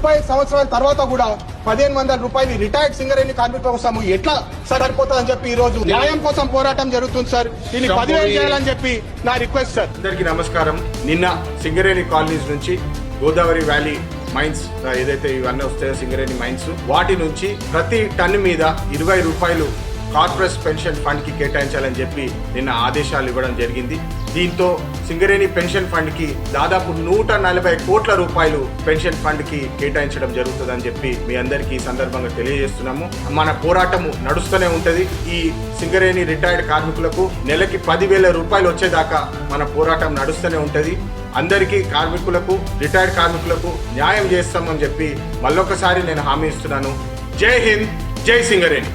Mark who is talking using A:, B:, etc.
A: 30 సంవత్సరాల తర్వాత కూడా 1500 రూపాయలు రిటైర్డ్ సింగరేణి కార్మికుల కోసం ఎట్లా సరిపోతుందని చెప్పి ఈ రోజు న్యాయం కోసం పోరాటం జరుగుతుంది సార్. దీన్ని 10,000 చేయాలని చెప్పి నా రిక్వెస్ట్ సార్.
B: అందరికీ నమస్కారం. నిన్న సింగరేణి కాలనీస్ నుంచి గోదావరి వ్యాలీ మైన్స్ ఏదైతే ఇవన్నీ వస్తాయో సింగరేణి మైన్స్, వాటి నుంచి ప్రతి టన్ను మీద 20 రూపాయలు కార్పొరేట్ పెన్షన్ ఫండ్ కి కేటాయించాలని చెప్పి నిన్న ఆదేశాలు ఇవ్వడం జరిగింది. దీంతో సింగరేణి పెన్షన్ ఫండ్ కి దాదాపు 140 కోట్ల రూపాయలు పెన్షన్ ఫండ్ కి కేటాయించడం జరుగుతుందని చెప్పి మీ అందరికీ ఈ సందర్భంగా తెలియజేస్తున్నాము. మన పోరాటము నడుస్తూనే ఉంటది. ఈ సింగరేణి రిటైర్డ్ కార్మికులకు నెలకి 10,000 రూపాయలు వచ్చేదాకా మన పోరాటం నడుస్తూనే ఉంటది. అందరికీ కార్మికులకు, రిటైర్డ్ కార్మికులకు న్యాయం చేస్తామని చెప్పి మళ్ళొకసారి నేను హామీ ఇస్తున్నాను. జై హింద్, జై సింగరేణి.